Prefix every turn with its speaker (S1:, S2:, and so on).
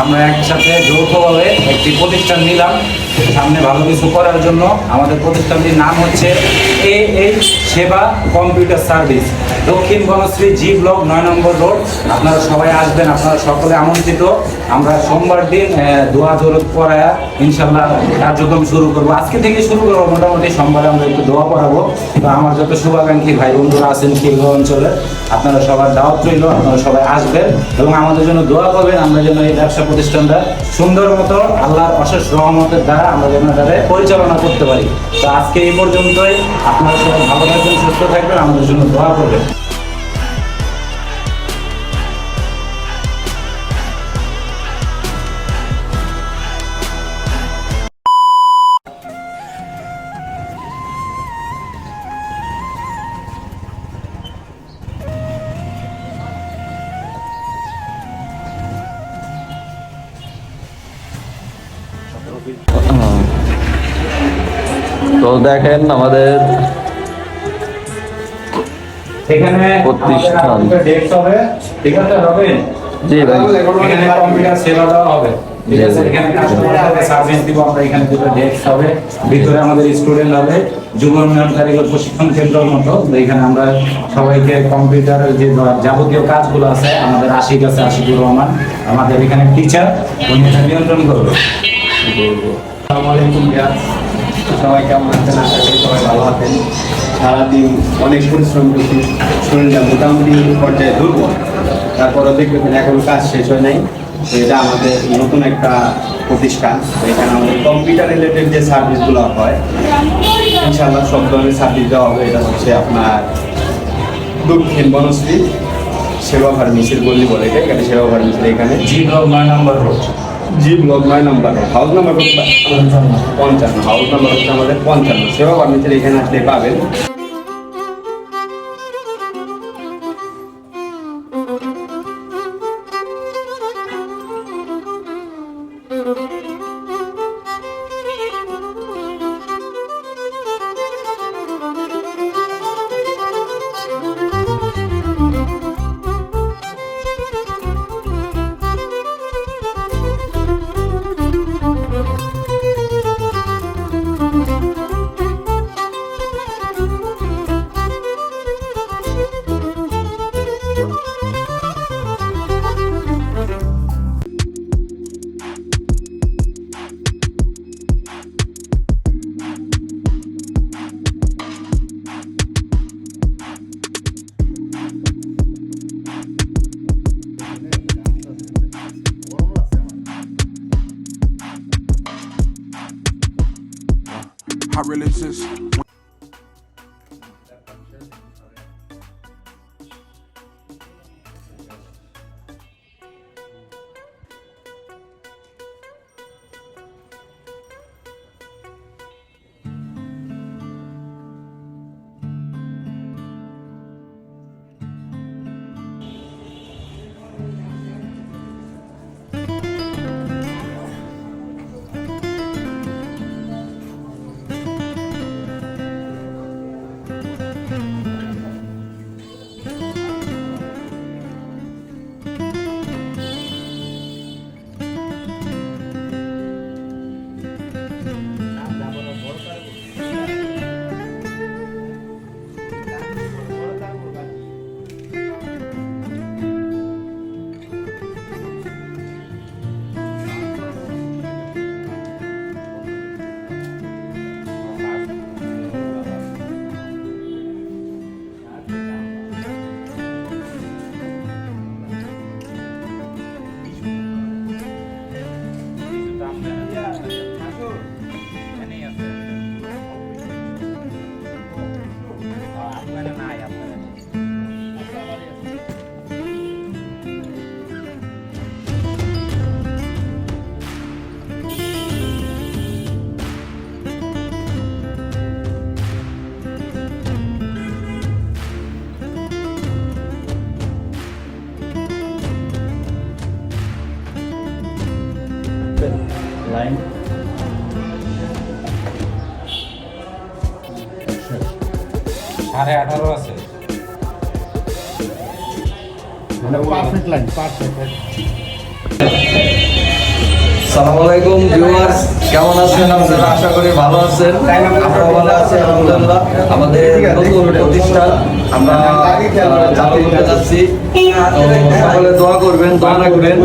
S1: আমরা একসাথে যৌথভাবে একটি প্রতিষ্ঠান নিলাম সামনে ভালো কিছু করার জন্য। আমাদের প্রতিষ্ঠানটির নাম হচ্ছে এই সেবা কম্পিউটার সার্ভিস, দক্ষিণ বনশ্রী জি ব্লক 9 নম্বর রোড। আপনারা সবাই আসবেন, আপনারা সকলে আমন্ত্রিত। আমরা সোমবার দিন দোয়া দরুদ পড়ায়া ইনশাল্লাহ কার্যক্রম শুরু করবো। আজকে থেকে শুরু করবো, মোটামুটি সোমবারে আমরা একটু দোয়া পড়াবো। তো আমার যত শুভাকাঙ্ক্ষী ভাই বন্ধুরা আছেন খিলগাঁও অঞ্চলে, আপনারা সবার দাওয়াত রইল, আপনারা সবাই আসবেন এবং আমাদের জন্য দোয়া করবেন। আমরা যেন এই ব্যবসা প্রতিষ্ঠানটা সুন্দর মতো আল্লাহর অশেষ রহমতের দ্বারা আমরা যেন এটাকে পরিচালনা করতে পারি। তো আজকে এই পর্যন্তই। আপনারা সবাই ভালো থাকবেন, সুস্থ থাকবেন, আমাদের জন্য দোয়া করবেন।
S2: তো দেখেন আমাদের
S1: এখানে
S2: প্রতিষ্ঠান।
S1: ডেস্ক হবে, ঠিক আছে রবিন?
S2: জি ভাই,
S1: এখানে কম্পিউটার সেবা দেওয়া হবে, ঠিক আছে? এখানে কাস্টমারদের সার্ভিস দিব আমরা। এখানে দুটো ডেস্ক হবে, ভিতরে আমাদের স্টুডেন্ট হবে, যুব উন্নয়ন কারিগর প্রশিক্ষণ কেন্দ্রের মতো। তো এখানে আমরা সবাইকে কম্পিউটারের যে যাবতীয় কাজগুলো আছে, আমাদের আশিক আছে, আশিকুর রহমান আমাদের এখানে টিচার, উনি এটা নিয়ন্ত্রণ করবে।
S3: আসসালামু আলাইকুম ভিউয়ার্স, সবাই কেমন আছেন? আশা করি সবাই ভালো আছেন। সারাদিন অনেক পরিশ্রম করছি, শরীরটা মোটামুটি পর্যায়ে দুর্বল, তারপরও দেখবেন এখন কাজ শেষ হয় নাই। তো এটা আমাদের নতুন একটা প্রতিষ্ঠান। তো এখানে আমাদের কম্পিউটার রিলেটেড যে সার্ভিসগুলো হয় ইনশাআল্লাহ সব ধরনের সার্ভিস দেওয়া হবে। এটা হচ্ছে আপনার দক্ষিণ বনশ্রী সেবা ফার্মেসির গল্লি বলে, এখানে সেবা ফার্মেসির এখানে
S1: জি ব্লক 9 নম্বর রোড।
S3: জি ব্লক 9 নম্বর, হাউস নাম্বার 55, হাউস নাম্বার হচ্ছে আমাদের 55। সেবা ফার্মেসির এখানে আসলে পাবেন।
S4: How real is this?
S1: Line 18.5 আছে,
S3: পারফেক্ট লাইন, পারফেক্ট।
S2: আসসালামু আলাইকুম ভিউয়ার্স, কেমন আছেন আপনারা? আশা করি ভালো আছেন। আমরা ভালো আছি আলহামদুলিল্লাহ। আমাদের নতুন প্রতিষ্ঠান আমরা চালু করতে যাচ্ছি, তো সকলে দোয়া করবেন, দোয়া রাখবেন।